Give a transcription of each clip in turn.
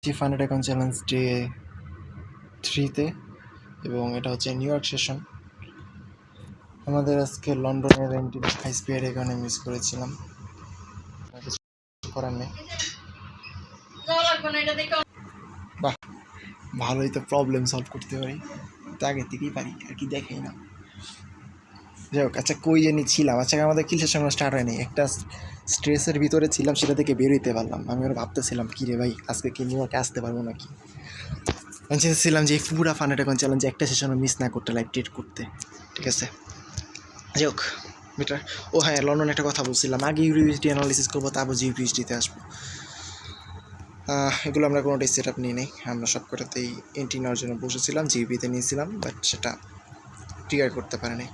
Funded account challenge day 3-তে এবং এটা হচ্ছে নিউ ইয়র্ক সেশন। আমাদের আজকে লন্ডনের হাই স্পিড এখানে মিস করেছিলাম, কিছু করার নেই। বাহ, ভালোই তো প্রবলেম সলভ করতে পারি, তো আগের থেকেই পারি আর কি, দেখাই না। যাই হোক, আচ্ছা কই জানি ছিলাম। আচ্ছা, আমাদের কিল সেশন স্টার্ট হয়নি, একটা স্ট্রেসের ভিতরে ছিলাম, সেটা থেকে বেরোইতে পারলাম। আমি ওরা ভাবতেছিলাম কী রে ভাই, আজকে কি নিউ ইয়র্কে আসতে পারবো নাকি। আমি চেয়েছিলাম যে পুরা ফান্ডেড অ্যাকাউন্ট চ্যালেঞ্জ একটা সেশনও মিস না করতে, লাইভ ট্রিট করতে, ঠিক আছে। যাই হোক বেটার। ও হ্যাঁ, লন্ডন একটা কথা বলছিলাম, আগে ইউনিভার্সিটি অ্যানালিসিস করবো, তারপর জিপিএইচডিতে আসবো। এগুলো আমরা কোনোটাই সেট আপ নিয়ে নেই, আমরা সব কটাতেই এন্ট্রি নেওয়ার জন্য বসেছিলাম, জিপিতে নিয়েছিলাম, বাট সেটা ট্রিগার করতে পারেনি।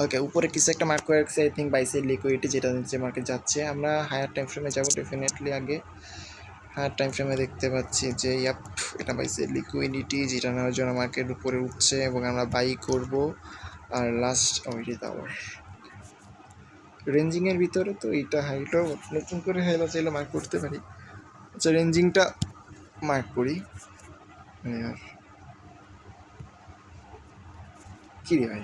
ওকে, উপরে কিছু একটা মার্ক করে রাখছে, আই থিঙ্ক বাইসের লিকুইডিটি, যেটা নিচে মার্কে যাচ্ছে। আমরা হায়ার টাইম ফ্রেমে যাবো ডেফিনেটলি। আগে হায়ার টাইম ফ্রেমে দেখতে পাচ্ছি যে ইয়াপ, এটা বাইসের লিকুইডিটি, যেটা নেওয়ার জন্য মার্কেট উপরে উঠছে এবং আমরা বাই করব। আর লাস্ট ওইটি আবার রেঞ্জিংয়ের ভিতরে, তো এইটা হাইটাও নতুন করে হাইলা চাইলে মার্ক করতে পারি। আচ্ছা, রেঞ্জিংটা মার্ক করি। কী রে ভাই,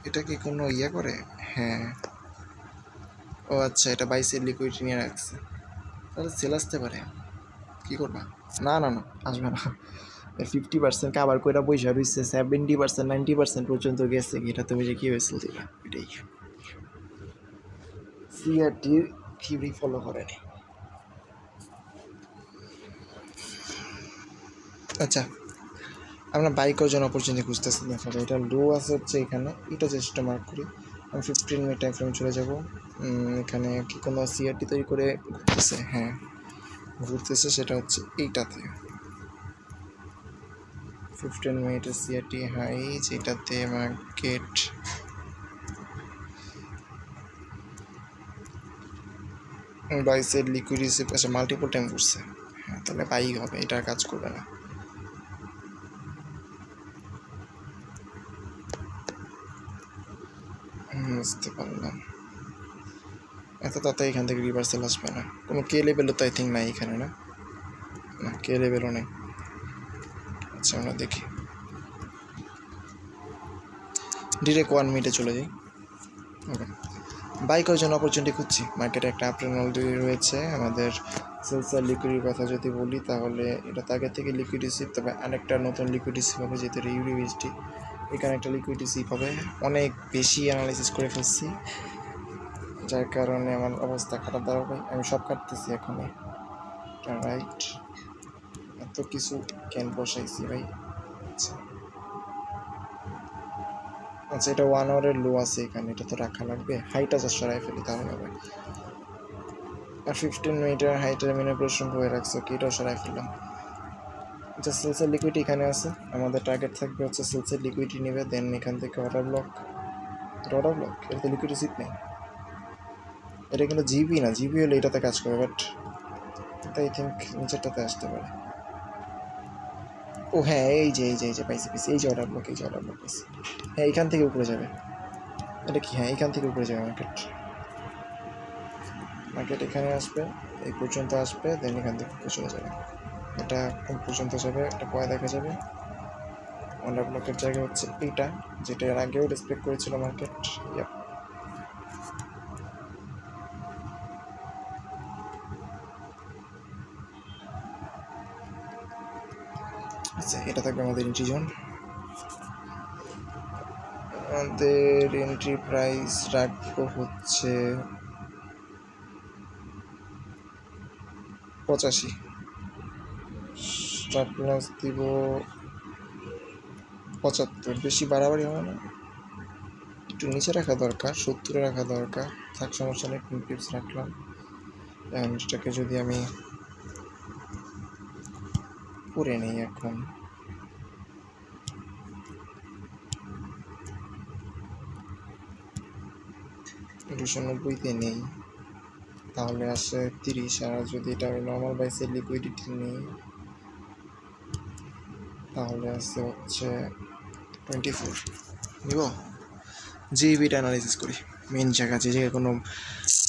এটা কি কোনো ইয়ে করে? হ্যাঁ, ও আচ্ছা, এটা বাইসের লিকুইডিটি নিয়ে রাখছে, তাহলে সেল আসতে পারে। কী করবা? না না না, আসবে না। 50% কাবার কইরা পয়সা রয়েছে, 70% 90% পর্যন্ত গেছে। এটা তুমি যে কী হয়েছিল দিবা, এটাই সিআরটি থিওরি ফলো করেনি। আচ্ছা, আমরা বাইক ওজন অপরচুনিটি খুঁজতেছি। দেখা যায় এটা লো আছে হচ্ছে এখানে, এটা জাস্ট মার্ক করি। আমি 15 মিনিট টাইম ফ্রেমে চলে যাব। এখানে কি কোনো সিআরটি তৈরি করে ঘুরতেছে? হ্যাঁ ঘুরতেছে, সেটা হচ্ছে এইটাতে 15 মিনিটের সিআরটি হাই, যেটাতে মার্কেট বাইসের লিকুইডিটি আচ্ছা মাল্টিপল টাইম ঘুরছে। হ্যাঁ, তাহলে বাই হবে, এটা কাজ করবে না। বুঝতে পারলাম। এত তাতে এখান থেকে রিভার্সাল আসবে না। কোনো কে লেভেলও তো আই থিঙ্ক নাই এখানে, না না কে লেভেলও নেই। আচ্ছা, আমরা দেখি ডিরেক্ট 1 মিনিটে চলে যাই। ওকে, বাই করার জন্য অপরচুনিটি খুঁজছি। মার্কেটে একটা আপট্রেন্ড রয়েছে। আমাদের সেলসার লিকুইডিটির কথা যদি বলি, তাহলে এটা তো আগের থেকে লিকুইডিটি, তবে আরেকটা নতুন লিকুইডিটি হবে, যেহেতু ইউনিভার্সিটি, এখানে একটা লিকুইডিটি হবে। অনেক বেশি অ্যানালাইসিস করে ফেলছি, যার কারণে আমার অবস্থা খারাপ দাঁড়াবে। আমি সব কাটতেছি এখনই, রাইট? এত কিছু ক্যান বসাইছি ভাই। আচ্ছা আচ্ছা, এটা 1 আওয়ারের লো আছে এখানে, এটা তো রাখা লাগবে। হাইটা জাস্ট সরাই ফেলি তাহলে হবে। আর 15 মিনিটের হাইটার ম্যানিপুলেশন করে রাখছে, ওকে, এটাও সরাই ফেললাম। আচ্ছা, সেলসের লিকুইডিটি এখানে আছে। আমাদের টার্গেট থাকবে হচ্ছে সেলসের লিকুইডিটি নেবে, দেন এখান থেকে অর্ডার ব্লক। এটা তো লিকুইডিটি সিট নেই, এটা কিন্তু জিবি না। জিবি হলে এটাতে কাজ করবে, বাট আই থিঙ্ক নিচেরটাতে আসতে পারে। ও হ্যাঁ, এই যে পাইছি, এই যে অর্ডার ব্লক পাইছি। হ্যাঁ, এখান থেকে উপরে যাবে। এটা কি? হ্যাঁ, এখান থেকে উপরে যাবে মার্কেট এখানে আসবে, এই পর্যন্ত আসবে, দেন এখান থেকে চলে যাবে। এটা কোন পর্যন্ত যাবে এটা পরে দেখা যাবে। অর্ডার ব্লকের জায়গা হচ্ছে এইটা, যেটা এর আগেও রেসপেক্ট করেছিল মার্কেট। আচ্ছা, এটা থাকবে আমাদের এন্ট্রি জোন। আমাদের এন্ট্রি প্রাইস রাখবো হচ্ছে 85। স্টপ লস দিব 75। বেশি বাড়াবাড়ি হবে না, একটু নিচে রাখা দরকার, 70-এ রাখা দরকার। থাক, সমস্যা নেই, 10 পিপস রাখলাম। এটাকে যদি আমি করে নিই এখন, 290-তে নেই, তাহলে আসে 30। আর যদি এটা আমি নর্মাল বাইসের লিকুইডিটি নিই, তাহলে আসে হচ্ছে 24 নিব। জিবিটা অ্যানালাইসিস করি, মেন জায়গা যে জায়গায় কোনো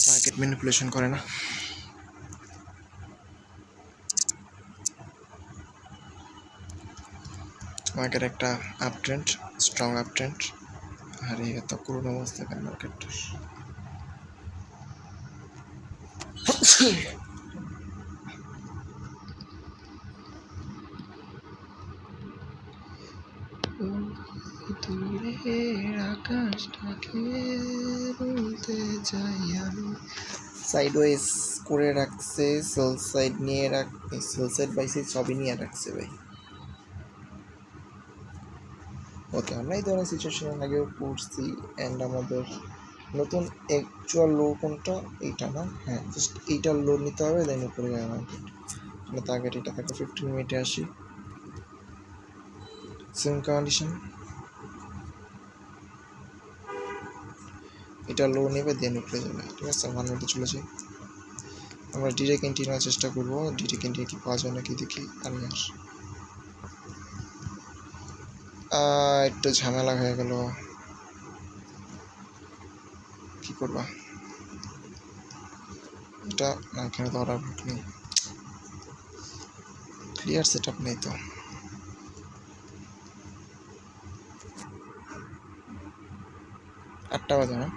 মার্কেট ম্যানিপুলেশন করে না। মার্কেট একটা up trend, strong up trend, আর এই এত করুণ অবস্থা কেন মার্কেটটার। আকাশটাকে বলতে যাই আমি, সাইডওয়েজ করে রাখছে, সেল সাইড নিয়ে সেল সাইড বাই সাইড সবই নিয়ে রাখছে ভাই। ওকে, আমরা এই ধরনের সিচুয়েশনের আগেও পড়ছি, অ্যান্ড আমাদের নতুন অ্যাকচুয়াল লো কোনটা, এইটা না, হ্যাঁ জাস্ট এইটার লো নিতে হবে, দেন উপরে যাবে মার্কেট। আমরা টার্গেট এটা থাকে 15 মিনিটে আসি, সেম কন্ডিশন, এটা লো নেবে দেন উপরে যাবে, ঠিক আছে। 1 মিনিটে চলে যাই, আমরা ডিরেক্ট এন্ট্রি নেওয়ার চেষ্টা করবো, ডিরেক্ট এন্ট্রি কি পাওয়া যায় নাকি দেখি। আমি আর একটু ঝামেলা হয়ে গেল, কি করবা, এটা না, এখানে তো অর্ডার বুক নেই, ক্লিয়ার সেট আপ নেই তো। আটটা বাজে না,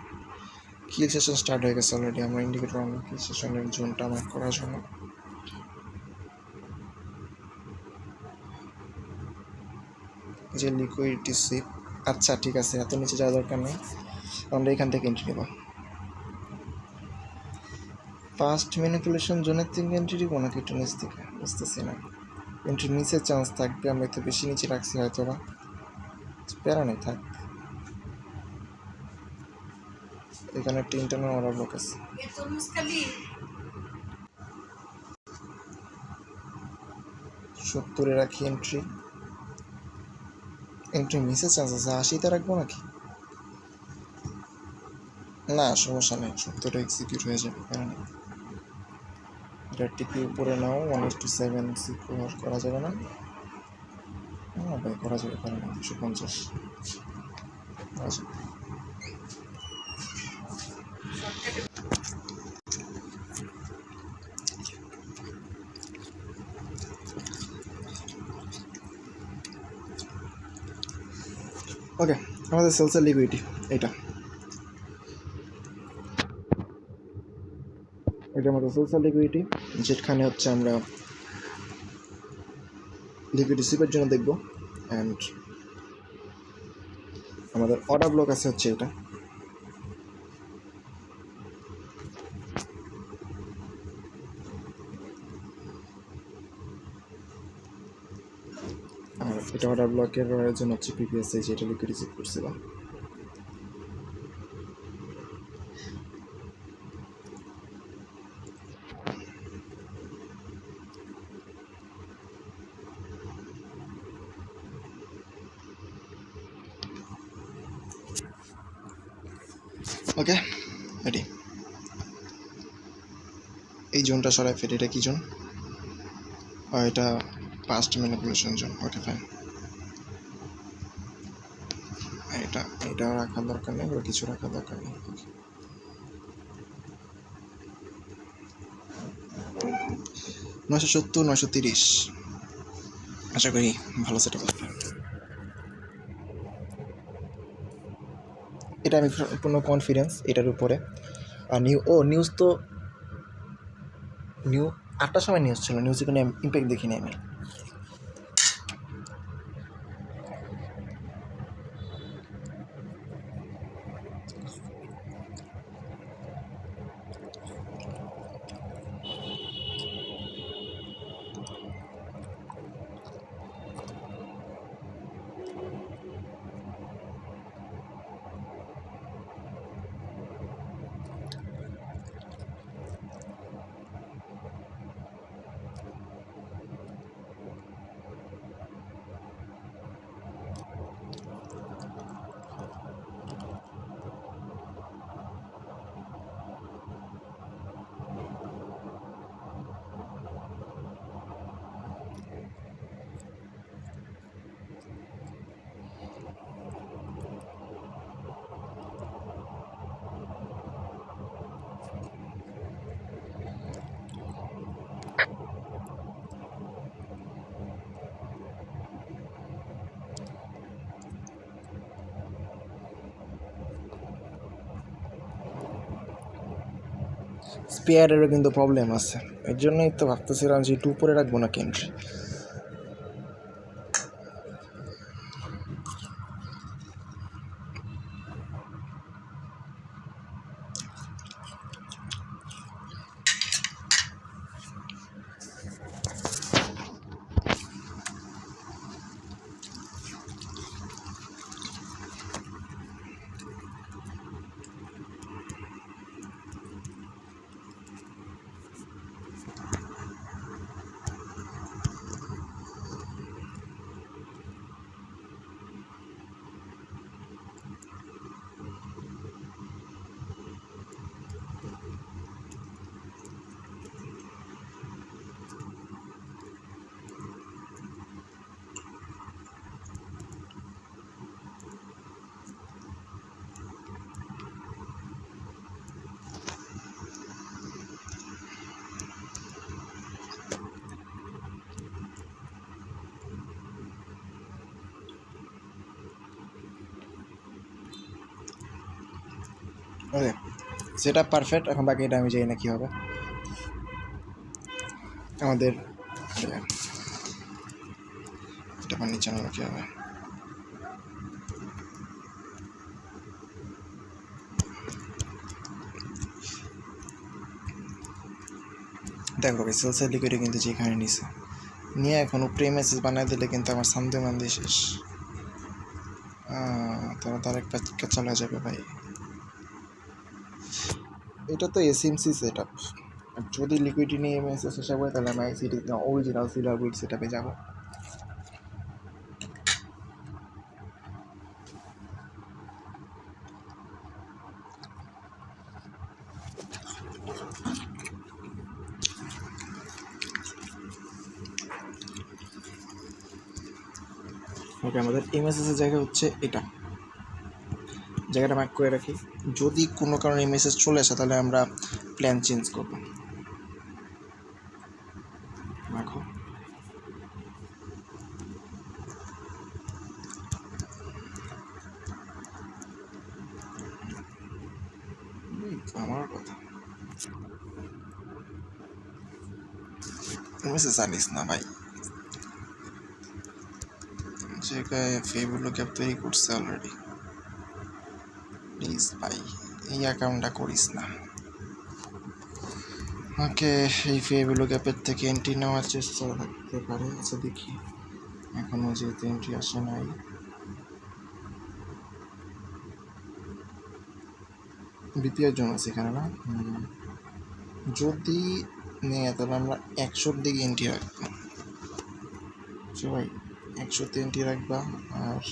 কিল সেশন স্টার্ট হয়ে গেছে অলরেডি। আমরা ইন্ডিকেটর অন, কিল সেশনের জোনটা মার্ক করার জন্য। যে লিকুইডিটি সুইপ, আচ্ছা ঠিক আছে, এত নিচে যাওয়া দরকার নেই, আমরা এখান থেকে এন্ট্রি নেব। ফার্স্ট ম্যানিপুলেশন জোনের থেকে এন্ট্রি দিব নাকি একটু নিচ থেকে, বুঝতেছি না। এন্ট্রি নিচের চান্স থাকবে, আমরা একটু বেশি নিচে রাখছি হয়তো বা, প্যারা নেই থাক। এখানে একটা ইন্টারনাল অর্ডার ব্লক আছে, 70-এ রাখি এন্ট্রি, এন্ট্রি মিসের চান্স আছে, 80-তে রাখবো নাকি, না সমস্যা নেই, 70-টা এক্সিকিউট হয়ে যাবে, প্যারা নেই। এটা টিপি উপরে নাও, 1:7 সিকিউর করা যাবে না, হ্যাঁ ভাই করা যাবে, প্যারা নেই, 250 করা যাবে। ওকে, আমাদের সেলসের লিকুইডিটি এটা, এটা আমাদের সেলসের লিকুইডিটি, যেখানে হচ্ছে আমরা লিকুইডিটি সুইপের জন্য দেখব। অ্যান্ড আমাদের অর্ডার ব্লক আছে হচ্ছে এটা, আর এটা অর্ডার ব্লকের জন্য হচ্ছে প্রিভিয়াসে যেটা লিকুইডিটি সুইপ করছিল। ওকে রেডি, এই জোনটা সরাই ফেলে, এটা কি জোন, এটা past manipulation zone. Okay fine, এটা রাখার দরকার নেই, ওরা কিছু রাখার দরকার নেই। 970, 930, আশা করি ভালো সেট আপ হবে। এটা আমি পূর্ণ কনফিডেন্স এটার উপরে। আর নিউজ তো 8টার সময় নিউজ ছিল, নিউজে কোনো ইম্প্যাক্ট দেখিনি আমি। স্পেয়ারেরও কিন্তু প্রবলেম আছে, এর জন্যই তো ভাবতেছিলাম যে একটু উপরে রাখবো না এন্ট্রি। ওকে, সেটা পারফেক্ট। এখন বাকি এটা আমি জানি না কী হবে আমাদের, এটা আমার নিচে নামা কী হবে। দেখো সেলসের লিকুইডে কিন্তু যেখানে নিছে নিয়ে এখন উপরে মেসেজ বানাই দিলে কিন্তু আমার সামদে মান্দি শেষ, তারা তার একটা চলে যাবে ভাই। এটা তো এসএমসি সেট আপ, যদি লিকুইডি নিয়ে মেসেজ শেষ হবে তাহলে আমি আইসিটি অরিজিনাল সিলার উইড সেট আপে যাবো। ওকে, আমাদের এমএসএসের জায়গা হচ্ছে এটা, জায়গাটা মার্ক করে রাখি। যদি কোনো কারণে এমএসএস চলে আসে তাহলে আমরা প্ল্যান চেঞ্জ করবো। রাখো, আমার কথা এমএসএস জানিস না ভাই, জায়গায় ফেবুলো ক্যাপ তৈরি করছে অলরেডি। প্লিজ ভাই এই অ্যাকাউন্টটা করিস না। ওকে, এই ফেবুলো ক্যাপের থেকে এন্ট্রি নেওয়ার চেষ্টা থাকতে পারে। আচ্ছা দেখি, এখনও যেহেতু এন্ট্রি আসে নাই, দ্বিতীয় জন আছে এখানে না। যদি নেয় তাহলে আমরা 100-র দিকে এন্ট্রি রাখবো। ভাই 100-তে এন্ট্রি রাখবা, আর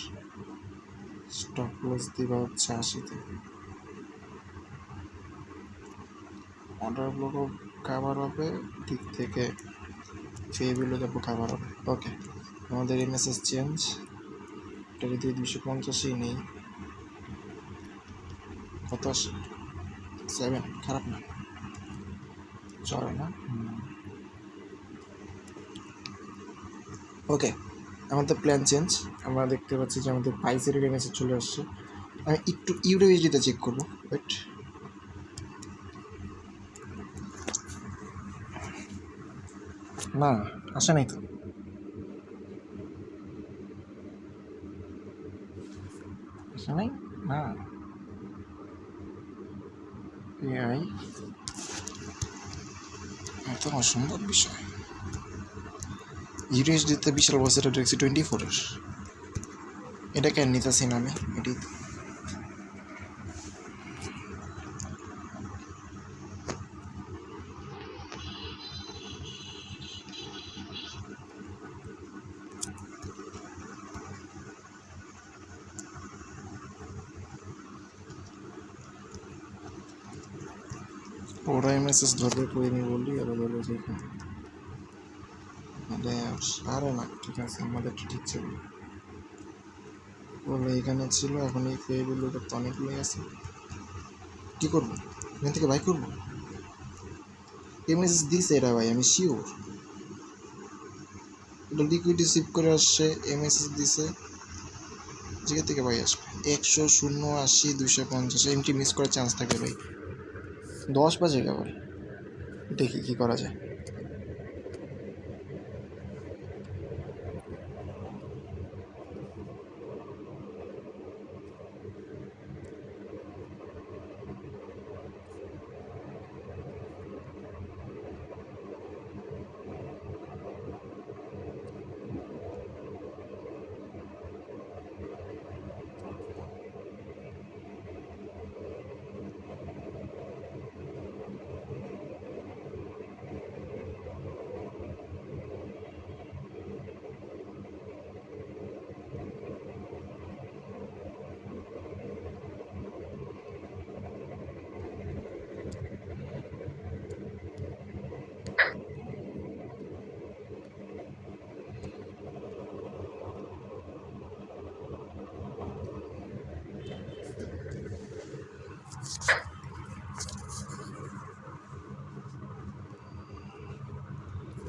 স্টপ লস দিবা হচ্ছে 80-তে। অর্ডার ব্লকও কাভার হবে, দিক থেকে ফেবিলো যাবো কাভার হবে। ওকে, আমাদের এমএসএস চেঞ্জ, এটা যদি 250ই নেই, কত আসে? 7, খারাপ না, চলে না। ওকে, আমাদের প্ল্যান চেঞ্জ। আমরা দেখতে পাচ্ছি যে আমাদের পাইসের মেসেজ চলে আসছে। আমি একটু ইউরোইউএসডিতে চেক করবো, বাট না আসে নাই তো। আসে নাই না, এআই এত অসম্ভব বিষয়। ইউরোইউএসডিতে বিশাল বছর দেখছি 24-এর, এটা কেন নিতেছি না আমি? এটি ওরা এমএসএস ধরবে করিনি বললি, আর বললো যে আরে না ঠিক আছে, আমাদের ঠিক ছিল বললো এখানে ছিল। এখন এই ফেগুলো তো অনেকগুলোই আছে, কী করবো? এখান থেকে বাই করবো? এমএসএস দিছে এরা ভাই, আমি শিওর। এটা লিকুইড রিসিভ করে আসছে, এমএসএস দিছে, জায়গা থেকে ভাই আসবে 100, 0, 80, 250 এমটি মিস করার চান্স থাকে ভাই। 10 বাজে ভাই। দেখি কি করা যায়।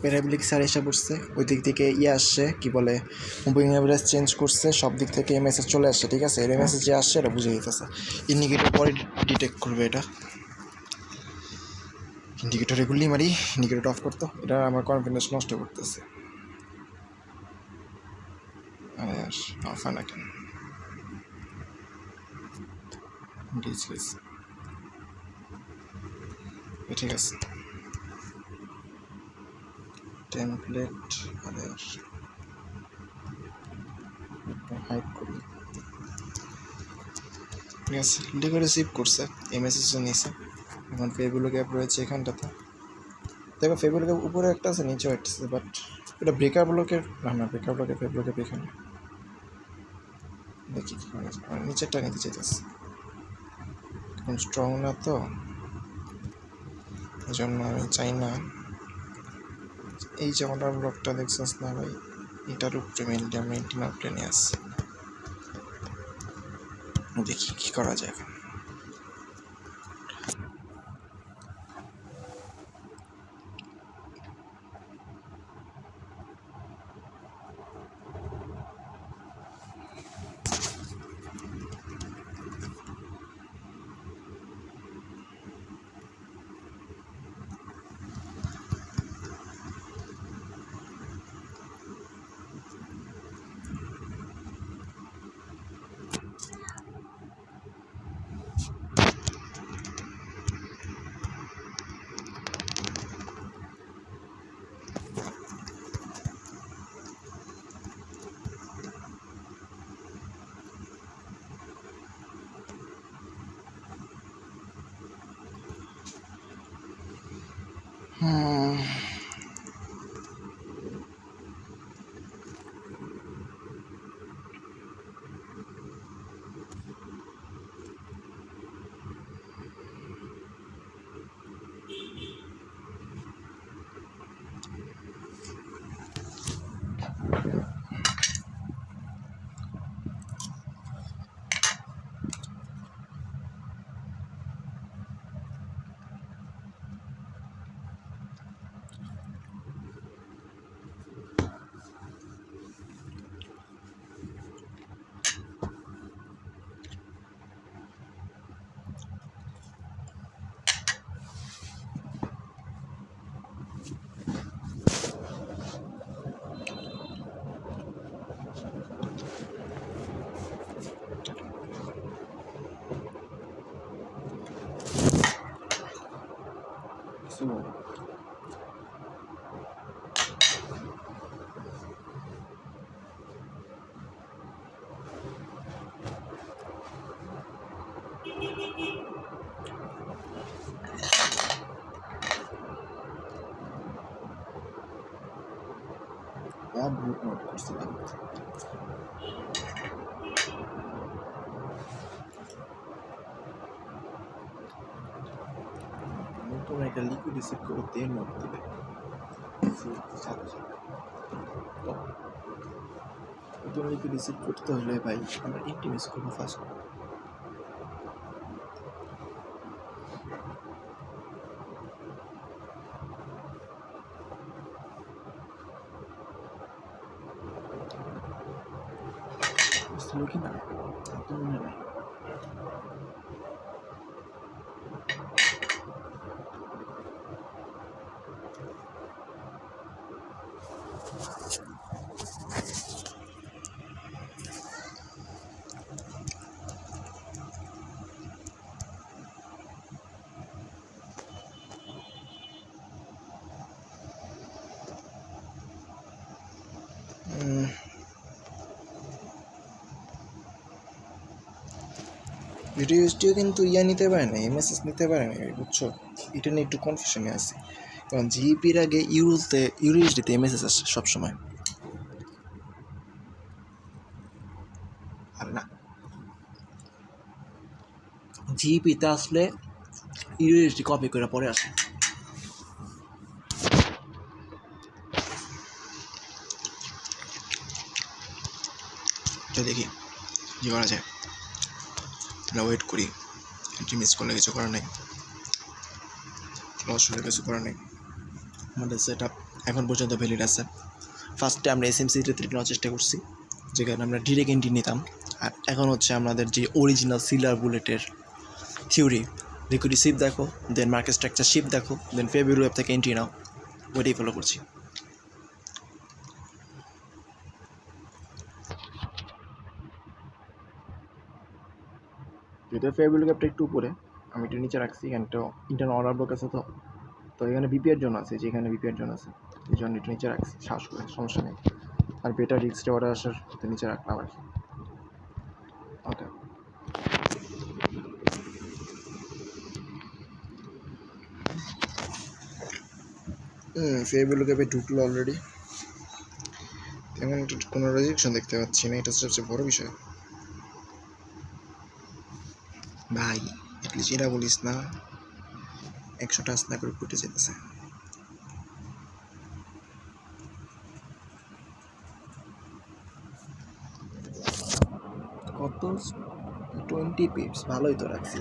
প্যারাবলিক স্যার এসে পড়ছে, ওই দিক থেকে আসছে কি বলে মুভিং এভারেজ চেঞ্জ করছে, সব দিক থেকে এই মেসেজ চলে আসছে। ঠিক আছে, এর মেসেজ যে আসছে এটা বুঝে দিতেছে। ইন্ডিকেটর পরে ডিটেক্ট করবে এটা। ইন্ডিকেটর এগুলি মারি, ইন্ডিকেটর অফ করতো, এটা আমার কনফিডেন্স নষ্ট করতেছে। আর অফ না কেন ডিসপ্লেস, ঠিক আছে। টেমপ্লেট হাইড করি, ঠিক আছে। লিখে রিসিভ করছে, এই মেসেজটা নিয়েছে। এখন ফেসবুক অ্যাপ রয়েছে এখানটাতে, দেখো ফেসবুক অ্যাপ উপরে একটা আছে, নিচেও একটা আছে, বাট এটা ব্রেকার ব্লকের না, ব্রেকার ব্লকের ফেসবুক অ্যাপ এখানে। দেখি কি করা যায়, নিচেরটা নিতে চাইতেছে, এখন স্ট্রং না তো, এই জন্য আমি চাই না। এই যে আমার ব্লকটা দেখছিস না ভাই, এটার উপরে মেনলি আমি ইন্টারনাল প্লেনে আসছি। দেখি কি করা যায় এখন। ব্লুট নোট করছিলাম, নতুন একটা লিকুইড রিসিভ করতে নোট দিবে সাথে সাথে। নতুন লিকুইড রিসিভ করতে হলে ভাই আমরা ইন্টিমেস করবো ফার্স্ট। কি না তো মনে নাই। ইউএসডিও কিন্তু নিতে পারে না, এমএসএস নিতে পারে না, বুঝছো? এটা নিয়ে একটু কনফিউশনে আছে, কারণ জিপির আগে ইউএসডিতে এমএসএস আসে সবসময়। আর না, জিপিতে আসলে ইউএসডি কপি করে পরে আসে। তো দেখি কী করা যায়, আমরা ওয়েট করি। এন্ট্রি মিস করলে কিছু করার নেই, লস হলে কিছু করার নেই। আমাদের সেট আপ এখন পর্যন্ত ভ্যালিড আছে। ফার্স্টে আমরা এসএমসি-তে নেওয়ার চেষ্টা করছি, যেখানে আমরা ডিরেক্ট এন্ট্রি নিতাম। আর এখন হচ্ছে আমাদের যে অরিজিনাল সিলার বুলেটের থিওরি, লিকুইড শিপ দেখো, দেন মার্কেট স্ট্রাকচার শিপ দেখো, দেন ফেব্রুয়ারি ওয়েব থেকে এন্ট্রি নাও, ওইটাই ফলো করছি। যদিও ফেব্রুয়ারি ওয়েবটা একটু উপরে, আমি একটু নিচে রাখছি, এখানটা ইন্টারনাল অর্ডার ব্লক আছে, তো এখানে বিপিআর জোন আছে, যেখানে বিপিআর জোন আছে এই জন্য একটু নিচে রাখছি, শ্বাস করে, সমস্যা নেই। আর বেটার রিক্সটা অর্ডার আসার নিচে রাখলাম আর কি। ওকে, ফেব্রুয়ারি ক্যাপে ঢুকলো অলরেডি, তেমন কোনো রেজেকশন দেখতে পাচ্ছি না, এটা হচ্ছে সবচেয়ে বড় বিষয়। ভাই এটলিস্ট এরা বলিস না 100 টাচ না করে ফুটে যেতেছে। কত 20 পিপস, ভালোই তো রাখছি।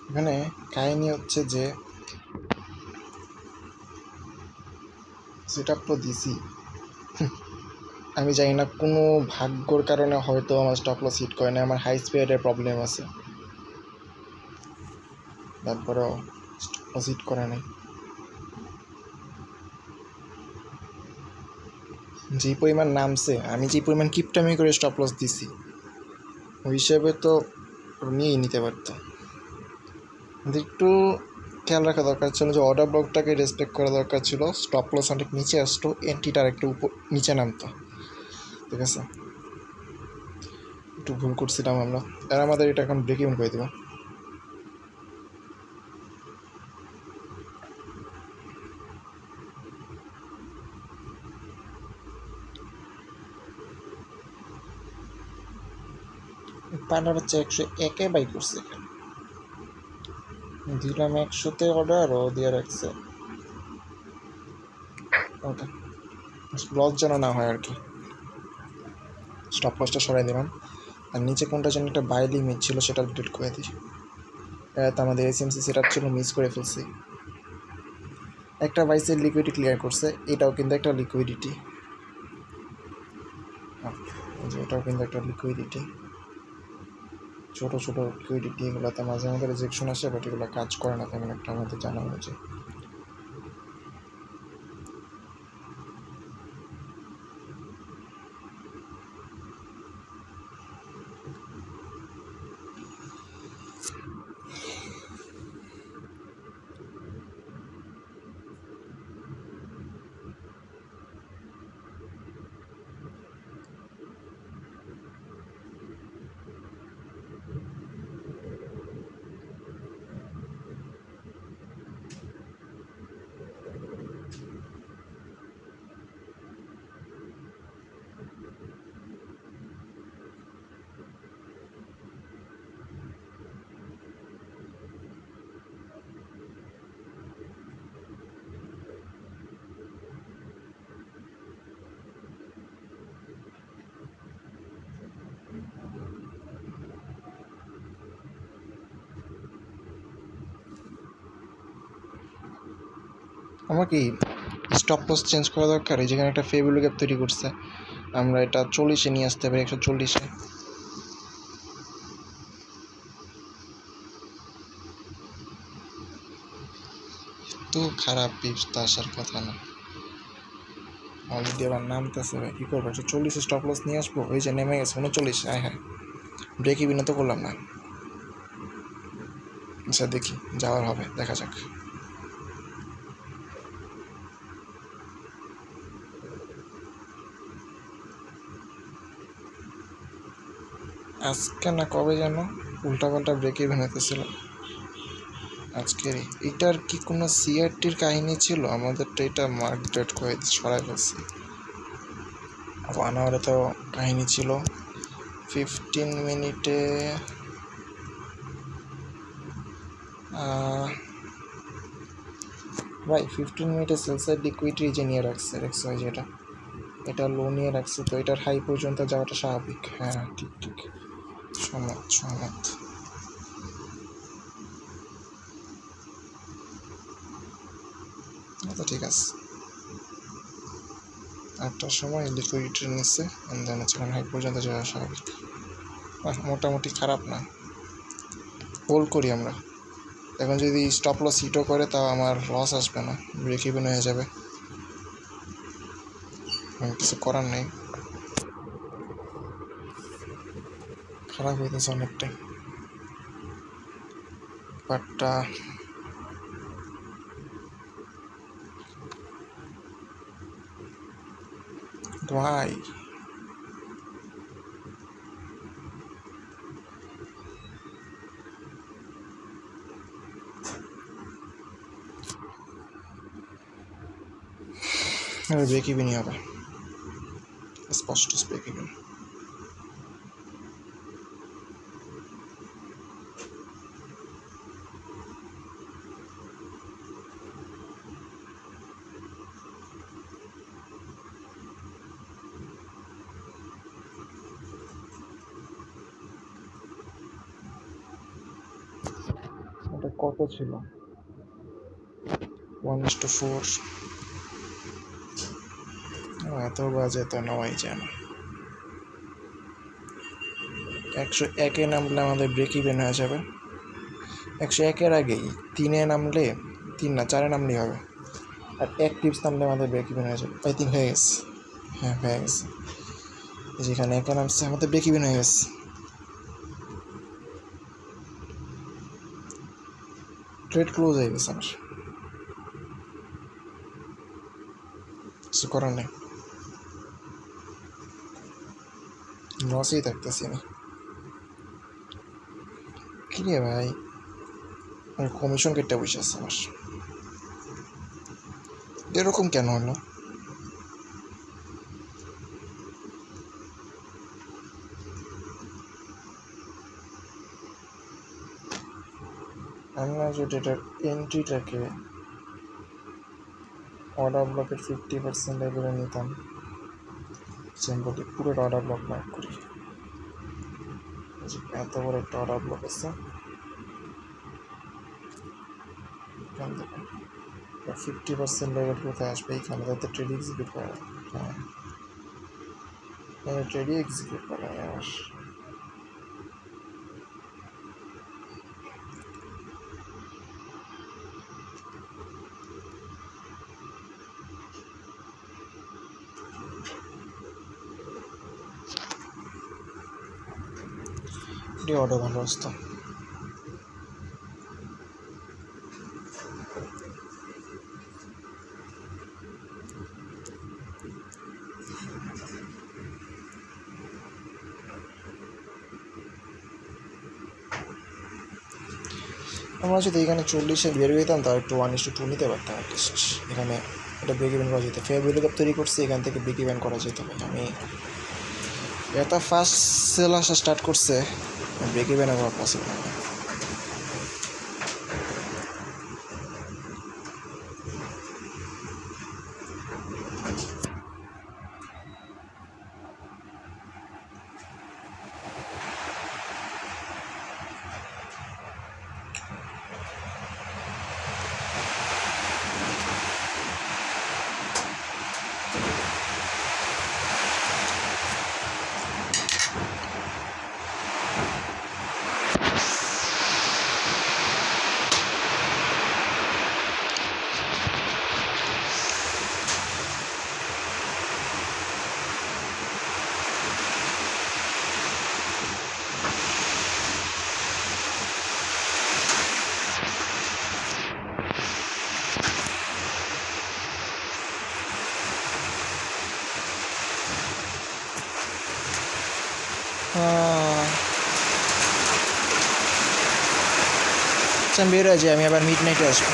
এখানে কাহিনী হচ্ছে যে সেট আপ তো দিছি, আমি জানি না কোনো ভাগ্যর কারণে হয়তো আমার স্টপ লস হিট করে না, আমার হাই স্পিডের প্রবলেম আছে, তারপরেও স্টপ লস হিট করে নাই। যে পরিমাণ নামছে, আমি যে পরিমাণ কিপটামি করে স্টপ লস দিছি, ওই হিসেবে তো নিয়েই নিতে পারতো। একটু খেয়াল রাখা দরকার ছিল যে অর্ডার ব্লকটাকে রেসপেক্ট করা দরকার ছিল, স্টপ লস অনেক নিচে আসতো, এন্ট্রিটার একটু উপর নিচে নামতো, ঠিক আছে? একটু ভুল করছিলাম আমরা, আর আমাদের এটা এখন ব্রেক ইভেন করে দেবো। পান্ডা হচ্ছে 101-এ বাই করছে, এখানে দিলাম 100-তে অর্ডার, ও দিয়ে রাখছে। ওকে, লস যেন না হয় আর কি, স্টপ লসটা সরাই দিলাম। আর নিচে কোনটা যেন একটা বাই লিমিট ছিল, সেটা আপডেট করে দিই। এটা তো আমাদের এসএমসি সেট আপ ছিল, মিস করে ফেলছি। একটা বাইসের লিকুইডিটি ক্লিয়ার করছে, এটাও কিন্তু একটা লিকুইডিটি, এটাও কিন্তু একটা লিকুইডিটি। ছোটো ছোটো লিকুইডিটি এগুলোতে মাঝে মাঝে রিজেকশন আসে, বাট এগুলো কাজ করে না তেমন একটা, আমাদের জানা হয়েছে। আমার কি স্টপ লস চেঞ্জ করা দরকার? এই যেখানে একটা ফেভিলো গ্যাপ তৈরি করছে, আমরা এটা 40-এ নিয়ে আসতে পারি, 140-এ। তো খারাপ পিপস তো আসার কথা না, অলরেডি আবার নামতেছে ভাই, কী করবো? 140-এ স্টপ লস নিয়ে আসবো, ওই যে নেমে গেছে 39, হ্যাঁ হ্যাঁ, ব্রেক ইভিনও তো করলাম না। আচ্ছা দেখি, যাওয়ার হবে, দেখা যাক। আজকে না কবে যেন উল্টাপাল্টা ব্রেক ইভেন হতেছিল আজকেরই। এটার কি কোনো সিআরটির কাহিনী ছিল? আমাদের তো এটা মার্ক ডেট করে সরাই ফেলছি। 1 আওয়ারে তো কাহিনী ছিল, 15 মিনিটে ভাই 15 মিনিটে সেলসাইড লিকুইডিটি যে নিয়ে রাখছে, দেখছো যেটা, এটা লো নিয়ে রাখছে, তো এটার হাই পর্যন্ত যাওয়াটা স্বাভাবিক। হ্যাঁ ঠিক ঠিক, সহমত সহমত। আচ্ছা ঠিক আছে, 8টার সময় লিকুইডিটি নিচ্ছে, দেন হচ্ছে হাই পর্যন্ত যাওয়া স্বাভাবিক। মোটামুটি খারাপ না, হোল্ড করি আমরা। এখন যদি স্টপ লস হিটও করে, তাও আমার লস আসবে না, ব্রেক ইভেন হয়ে যাবে, কিছু করার নেই। খারাপ হইতেছে অনেকটাই, বাট ভাই ব্রেক ইভেনই হবে, স্পষ্ট ব্রেক ইভেন। কত ছিল? 1:4। এত বাজে তো নেওয়াই যায় না। 101-এ নামলে আমাদের ব্রেক ইভেন হয়ে যাবে। 101-এর আগেই 3-এ নামলে, 3 না 4-এ নামলেই হবে। আর 1 টিপস নামলে আমাদের ব্রেক ইভেন হয়ে যাবে। আই থিঙ্ক হয়ে গেছে। হ্যাঁ হয়ে গেছে। যেখানে 1-এ নামছে আমাদের ব্রেক ইভেন হয়ে গেছে। ট্রেড ক্লোজ হয়ে গেছে আমার, কিছু করার নেই, লসেই থাকতেছি আমি। কি রে ভাই, কমিশন কেটে বসে আছে আমার, এরকম কেন হলো? আমরা যদি এটার এন্ট্রিটাকে অর্ডার ব্লকের 50% লেভেলে নিতাম, সিম্পলি পুরো অর্ডার ব্লক মার্ক করি, এত বড় একটা অর্ডার ব্লক আছে, এখান থেকে 50% লেভেল কোথায় আসবে? এইখানে যাতে ট্রেড এক্সিকিউট করা। হ্যাঁ, ট্রেডই এক্সিকিউট করা আমার। অর্ডার ভালো আসতো। আমরা যদি এখানে 40-এ বের হইতাম তার একটু 1:2 নিতে পারতাম অ্যাটলিস্ট। এখানে এটা ব্রেক ইভেন করা যেত, ফেয়ার ভ্যালু গ্যাপ তৈরি করছি, এখান থেকে ব্রেক ইভেন করা যেত। আমি এত ফার্স্ট সেল আসা স্টার্ট করছে, ব্রেক ইভেন হওয়া পসিবল না। আমি বের হয়ে যাই, আমি আবার মিড নাইটে আসবো।